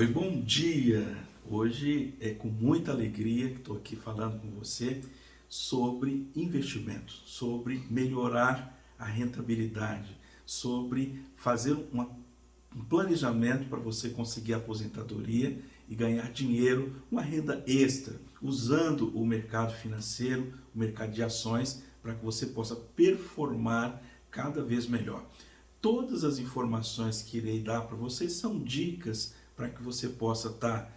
Oi, bom dia! Hoje é com muita alegria que estou aqui falando com você sobre investimentos, sobre melhorar a rentabilidade, sobre fazer um planejamento para você conseguir a aposentadoria e ganhar dinheiro, uma renda extra, usando o mercado financeiro, o mercado de ações, para que você possa performar cada vez melhor. Todas as informações que irei dar para você são dicas para que você possa estar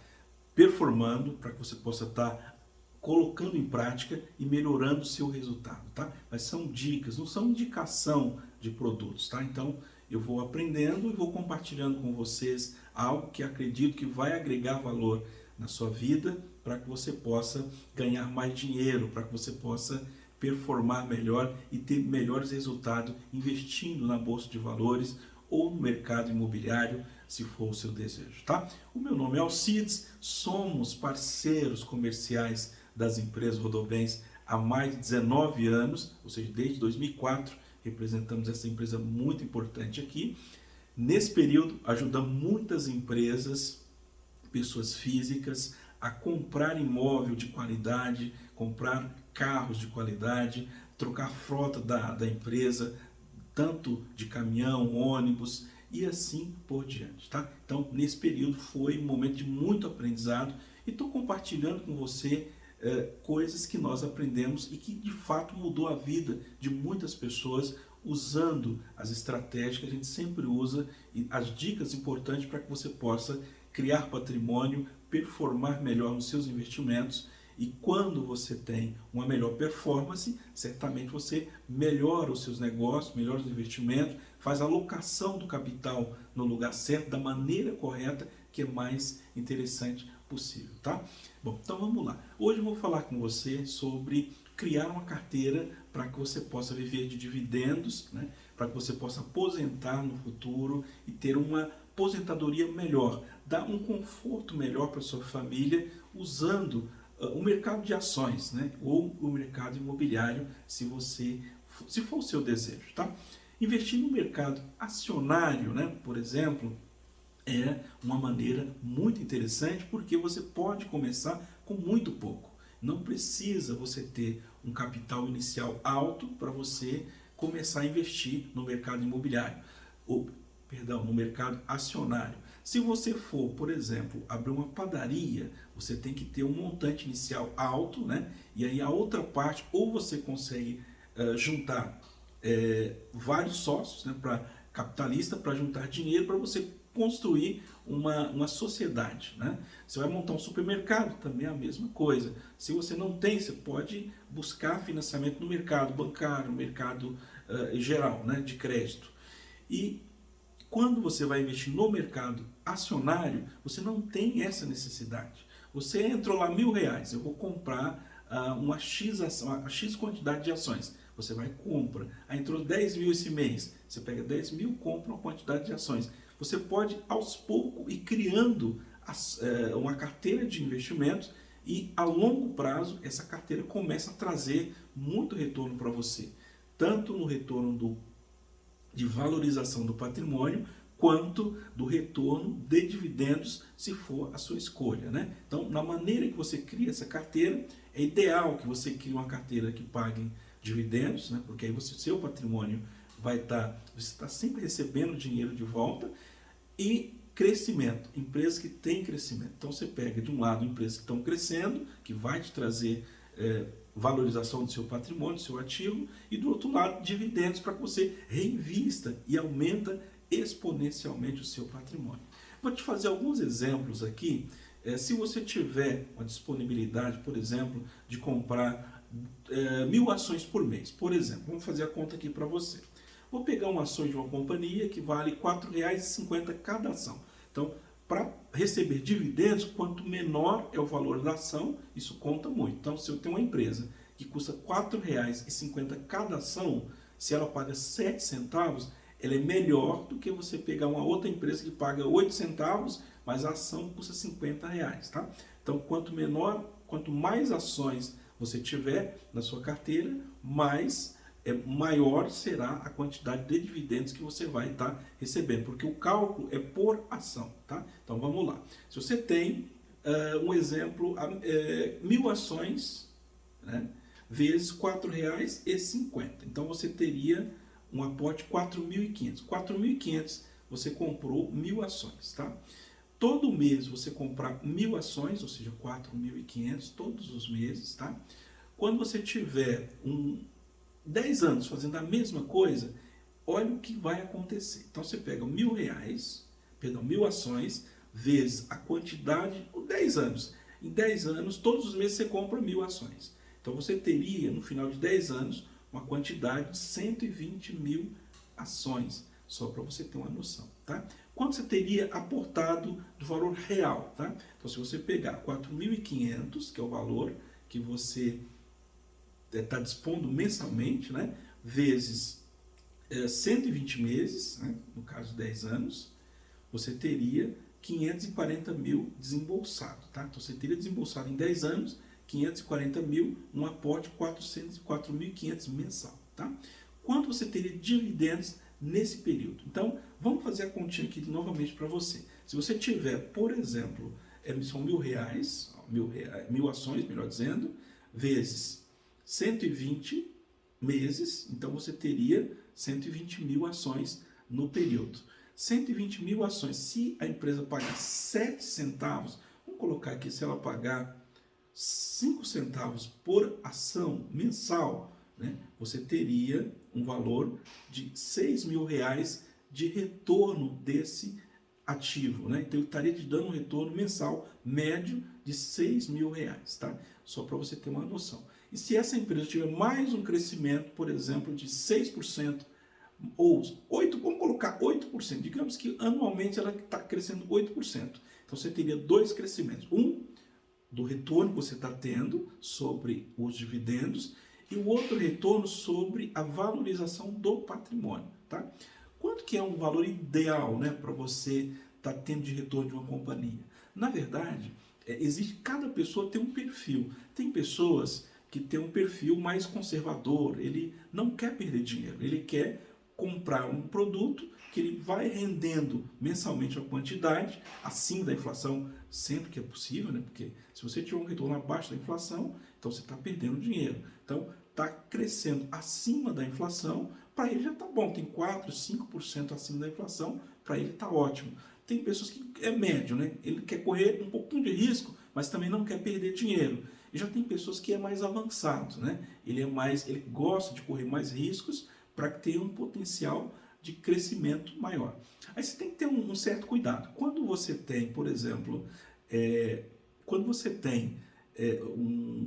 performando, para que você possa estar colocando em prática e melhorando o seu resultado, tá? Mas são dicas, não são indicação de produtos, tá? Então, eu vou aprendendo e vou compartilhando com vocês algo que acredito que vai agregar valor na sua vida, para que você possa ganhar mais dinheiro, para que você possa performar melhor e ter melhores resultados investindo na bolsa de valores ou no mercado imobiliário, se for o seu desejo, tá? O meu nome é Alcides, somos parceiros comerciais das empresas Rodobens há mais de 19 anos, ou seja, desde 2004, representamos essa empresa muito importante aqui. Nesse período, ajudamos muitas empresas, pessoas físicas, a comprar imóvel de qualidade, comprar carros de qualidade, trocar a frota da empresa, tanto de caminhão, ônibus e assim por diante, tá? Então, nesse período foi um momento de muito aprendizado e estou compartilhando com você coisas que nós aprendemos e que de fato mudou a vida de muitas pessoas usando as estratégias que a gente sempre usa e as dicas importantes para que você possa criar patrimônio, performar melhor nos seus investimentos. E quando você tem uma melhor performance, certamente você melhora os seus negócios, melhora os investimentos, faz a alocação do capital no lugar certo, da maneira correta, que é mais interessante possível, tá? Bom, então vamos lá. Hoje eu vou falar com você sobre criar uma carteira para que você possa viver de dividendos, né? Para que você possa aposentar no futuro e ter uma aposentadoria melhor, dar um conforto melhor para sua família usando o mercado de ações, né? Ou o mercado imobiliário, se for o seu desejo, tá? Investir no mercado acionário, né, por exemplo, é uma maneira muito interessante porque você pode começar com muito pouco. Não precisa você ter um capital inicial alto para você começar a investir no mercado imobiliário, no mercado acionário. Se você for, por exemplo, abrir uma padaria, você tem que ter um montante inicial alto, né? E aí a outra parte, ou você consegue juntar vários sócios, né, capitalista, para juntar dinheiro para você construir uma sociedade, né? Você vai montar um supermercado, também é a mesma coisa. Se você não tem, você pode buscar financiamento no mercado bancário, no mercado geral, né, de crédito. E quando você vai investir no mercado acionário, você não tem essa necessidade. Você entrou lá R$1.000, eu vou comprar uma X quantidade de ações. Você vai e compra. Aí entrou 10 mil esse mês. Você pega 10 mil, compra uma quantidade de ações. Você pode, aos poucos, ir criando uma carteira de investimentos e, a longo prazo, essa carteira começa a trazer muito retorno para você. Tanto no retorno de valorização do patrimônio, quanto do retorno de dividendos, se for a sua escolha, né? Então, na maneira que você cria essa carteira, é ideal que você crie uma carteira que pague dividendos, né? Porque aí seu patrimônio você está sempre recebendo dinheiro de volta, e crescimento, empresas que têm crescimento. Então você pega de um lado empresas que estão crescendo, que vai te trazer valorização do seu patrimônio, do seu ativo, e do outro lado dividendos para que você reinvista e aumenta exponencialmente o seu patrimônio. Vou te fazer alguns exemplos aqui. Se você tiver uma disponibilidade, por exemplo, de comprar 1.000 ações por mês, por exemplo, vamos fazer a conta aqui para você. Vou pegar uma ação de uma companhia que vale R$ 4,50 cada ação. Então, para receber dividendos, quanto menor é o valor da ação, isso conta muito. Então, se eu tenho uma empresa que custa R$ 4,50 cada ação, se ela paga 7 centavos, ela é melhor do que você pegar uma outra empresa que paga 8 centavos, mas a ação custa R$ 50, tá? Então, quanto mais ações você tiver na sua carteira, mais maior será a quantidade de dividendos que você vai estar recebendo, porque o cálculo é por ação, tá? Então vamos lá. Se você tem um exemplo, 1.000 ações, né, vezes R$ 4,50. Então você teria um aporte de 4.500. 4.500 você comprou 1.000 ações, tá? Todo mês você comprar 1.000 ações, ou seja, 4.500 todos os meses, tá? Quando você tiver 10 anos fazendo a mesma coisa, olha o que vai acontecer. Então você pega R$ 1.000 ações, vezes a quantidade, 10 anos. Em 10 anos, todos os meses você compra 1.000 ações. Então você teria, no final de 10 anos, uma quantidade de 120.000 ações, só para você ter uma noção, tá? Quanto você teria aportado do valor real, tá? Então se você pegar 4.500, que é o valor que você está dispondo mensalmente, né, vezes 120 meses, né, no caso 10 anos, você teria 540 mil desembolsado, tá? Então você teria desembolsado em 10 anos 540 mil, um aporte de 4.500 mensal, tá? Quanto você teria de dividendos nesse período? Então, vamos fazer a continha aqui novamente para você. Se você tiver, por exemplo, são R$ 1.000, 1.000 ações, melhor dizendo, vezes 120 meses, então você teria 120.000 ações no período. 120.000 ações, se a empresa pagar 7 centavos, vamos colocar aqui, se ela pagar 5 centavos por ação mensal, né, você teria um valor de R$ 6.000 de retorno desse ativo, né? Então ele estaria te dando um retorno mensal médio de R$ 6.000, tá? Só para você ter uma noção. E se essa empresa tiver mais um crescimento, por exemplo, de 6%, ou 8%, vamos colocar 8%, digamos que anualmente ela está crescendo 8%. Então você teria dois crescimentos, um do retorno que você está tendo sobre os dividendos e o outro retorno sobre a valorização do patrimônio, tá? Quanto que é um valor ideal, né, para você estar tendo de retorno de uma companhia? Na verdade, cada pessoa tem um perfil. Tem pessoas que têm um perfil mais conservador, ele não quer perder dinheiro, ele quer comprar um produto que ele vai rendendo mensalmente a quantidade, acima da inflação, sempre que é possível, né? Porque se você tiver um retorno abaixo da inflação, então você está perdendo dinheiro. Então, está crescendo acima da inflação, para ele já está bom, tem 4%, 5% acima da inflação, para ele está ótimo. Tem pessoas que é médio, né? Ele quer correr um pouquinho de risco, mas também não quer perder dinheiro. E já tem pessoas que é mais avançado, né? Ele gosta de correr mais riscos para ter um potencial de crescimento maior. Aí você tem que ter um certo cuidado. Quando você tem, por exemplo,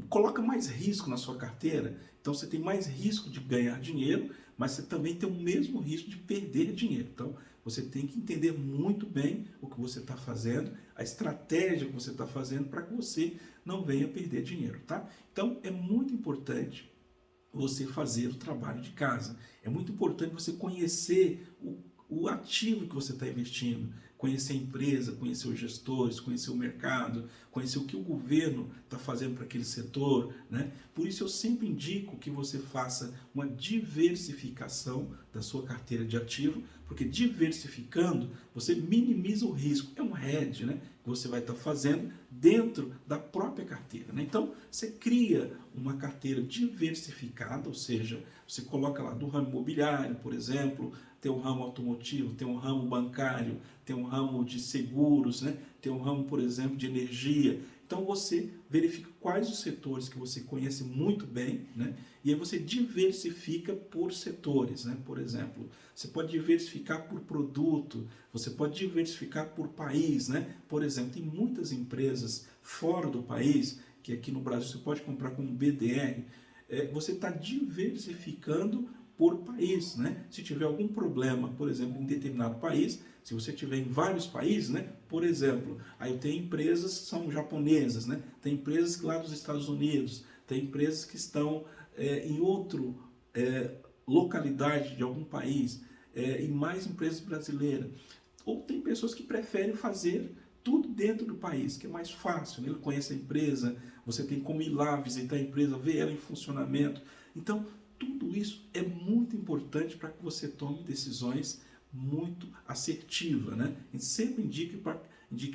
coloca mais risco na sua carteira, então você tem mais risco de ganhar dinheiro, mas você também tem o mesmo risco de perder dinheiro. Então você tem que entender muito bem o que você está fazendo, a estratégia que você está fazendo para que você não venha perder dinheiro, tá? Então é muito importante você fazer o trabalho de casa. É muito importante você conhecer o ativo que você está investindo, conhecer a empresa, conhecer os gestores, conhecer o mercado, conhecer o que o governo está fazendo para aquele setor, né? Por isso eu sempre indico que você faça uma diversificação da sua carteira de ativo, porque diversificando você minimiza o risco. É um hedge, né, que você vai estar fazendo dentro da própria carteira, né? Então você cria uma carteira diversificada, ou seja, você coloca lá do ramo imobiliário, por exemplo, tem um ramo automotivo, tem um ramo bancário, tem um ramo de seguros, né? Tem um ramo, por exemplo, de energia. Então você verifica quais os setores que você conhece muito bem, né? E aí você diversifica por setores, né? Por exemplo, você pode diversificar por produto, você pode diversificar por país, né? Por exemplo, tem muitas empresas fora do país, que aqui no Brasil você pode comprar como BDR, você está diversificando por país, né? Se tiver algum problema, por exemplo, em determinado país, se você tiver em vários países, né? Por exemplo, aí eu tenho empresas que são japonesas, né? Tem empresas que lá dos Estados Unidos, tem empresas que estão em outra localidade de algum país, e mais empresas brasileiras. Ou tem pessoas que preferem fazer tudo dentro do país, que é mais fácil, né? Ele conhece a empresa, você tem como ir lá visitar a empresa, ver ela em funcionamento. Então, tudo isso é muito importante para que você tome decisões muito assertivas, né? A gente sempre indique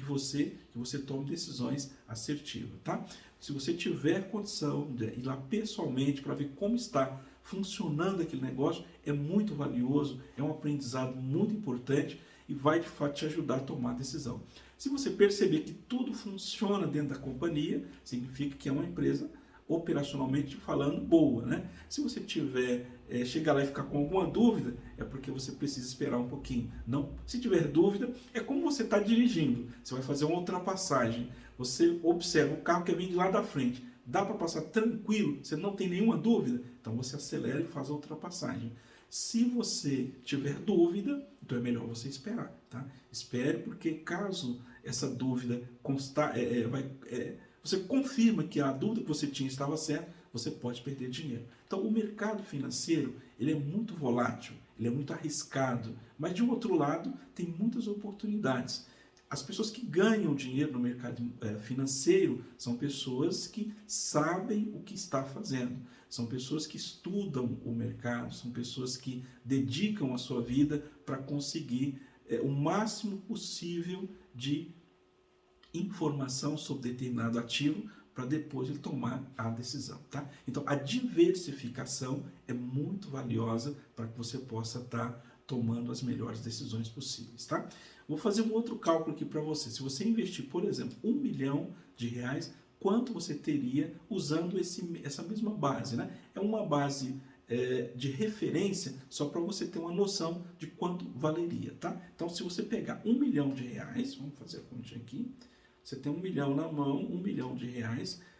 você que você tome decisões assertivas, tá? Se você tiver condição de ir lá pessoalmente para ver como está funcionando aquele negócio, é muito valioso, é um aprendizado muito importante e vai de fato te ajudar a tomar a decisão. Se você perceber que tudo funciona dentro da companhia, significa que é uma empresa operacionalmente falando boa, né? Se você tiver chegar lá e ficar com alguma dúvida, é porque você precisa esperar um pouquinho. Não, se tiver dúvida, é como você está dirigindo. Você vai fazer uma ultrapassagem. Você observa o carro que vem de lá da frente. Dá para passar tranquilo? Você não tem nenhuma dúvida? Então você acelera e faz a ultrapassagem. Se você tiver dúvida, então é melhor você esperar, tá? Espere, porque caso essa dúvida constar, você confirma que a dúvida que você tinha estava certa, você pode perder dinheiro. Então, o mercado financeiro, ele é muito volátil, ele é muito arriscado, mas de um outro lado, tem muitas oportunidades. As pessoas que ganham dinheiro no mercado financeiro são pessoas que sabem o que está fazendo, são pessoas que estudam o mercado, são pessoas que dedicam a sua vida para conseguir o máximo possível de informação sobre determinado ativo para depois ele tomar a decisão, tá? Então, a diversificação é muito valiosa para que você possa estar tomando as melhores decisões possíveis, tá? Vou fazer um outro cálculo aqui para você. Se você investir, por exemplo, R$1 milhão, quanto você teria usando essa mesma base, né? É uma base de referência só para você ter uma noção de quanto valeria, tá? Então, se você pegar R$1 milhão, vamos fazer a continha aqui, você tem R$1 milhão na mão, R$1 milhão,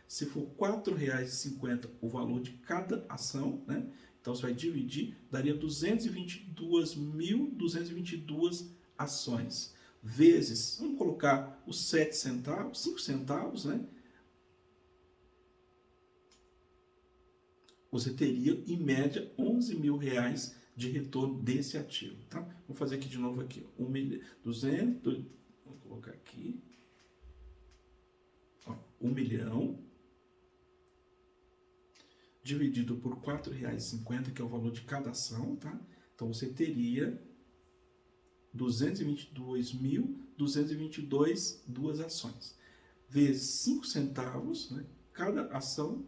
se for R$4,50 o valor de cada ação, né? Então você vai dividir, daria 222.222 ações, vezes, vamos colocar os 7 centavos, 5 centavos, né? Você teria, em média, R$11 mil de retorno desse ativo, tá? Vou fazer aqui de novo aqui, 200, vou colocar aqui, ó, 1 milhão, dividido por R$4,50, que é o valor de cada ação, tá? Então você teria 222.222 duas ações, vezes 5 centavos, né? Cada ação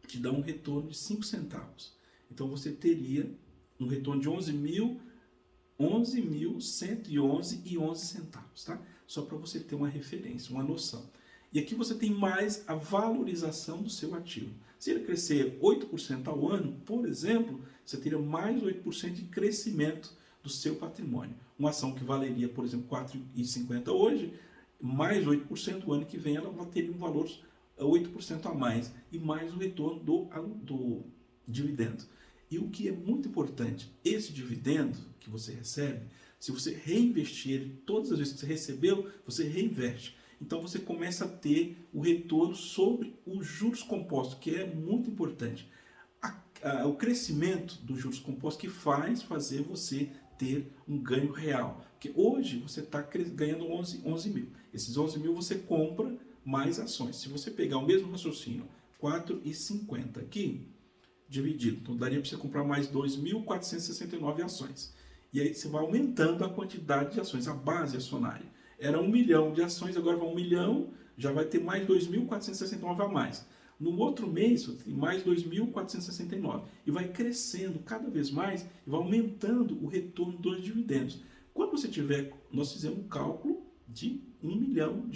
te dá um retorno de 5 centavos. Então você teria um retorno de 11.111,11 centavos, tá? Só para você ter uma referência, uma noção. E aqui você tem mais a valorização do seu ativo. Se ele crescer 8% ao ano, por exemplo, você teria mais 8% de crescimento do seu patrimônio. Uma ação que valeria, por exemplo, R$4,50 hoje, mais 8% o ano que vem, ela vai ter um valor 8% a mais, e mais o retorno do dividendo. E o que é muito importante, esse dividendo que você recebe, se você reinvestir ele, todas as vezes que você recebeu, você reinveste. Então você começa a ter o retorno sobre os juros compostos, que é muito importante. O crescimento dos juros compostos que fazer você ter um ganho real. Porque hoje você está ganhando 11 mil. Esses 11 mil você compra mais ações. Se você pegar o mesmo raciocínio, R$4,50 aqui, dividido, então daria para você comprar mais 2.469 ações. E aí você vai aumentando a quantidade de ações, a base acionária. Era 1 milhão de ações, agora vai 1 milhão, já vai ter mais 2.469 a mais. No outro mês, tem mais 2.469. E vai crescendo cada vez mais e vai aumentando o retorno dos dividendos. Quando você tiver, nós fizemos um cálculo de R$1 milhão.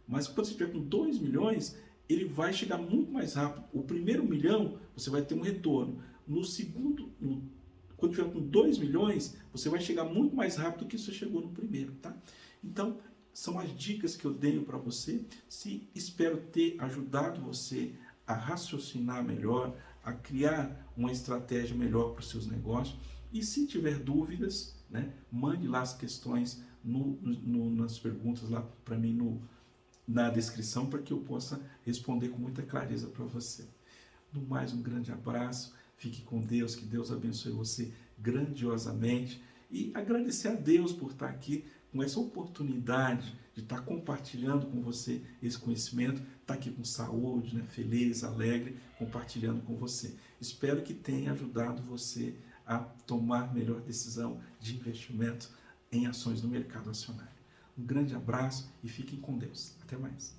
Mas quando você tiver com 2 milhões, ele vai chegar muito mais rápido. O primeiro milhão, você vai ter um retorno. No segundo, quando tiver com 2 milhões, você vai chegar muito mais rápido do que você chegou no primeiro, tá? Então, são as dicas que eu dei para você. Espero ter ajudado você a raciocinar melhor, a criar uma estratégia melhor para os seus negócios. E se tiver dúvidas, né, mande lá as questões nas perguntas lá para mim na descrição, para que eu possa responder com muita clareza para você. No mais, um grande abraço, fique com Deus, que Deus abençoe você grandiosamente, e agradecer a Deus por estar aqui com essa oportunidade de estar compartilhando com você esse conhecimento, estar aqui com saúde, né, feliz, alegre, compartilhando com você. Espero que tenha ajudado você a tomar melhor decisão de investimento em ações no mercado acionário. Um grande abraço e fiquem com Deus. Até mais.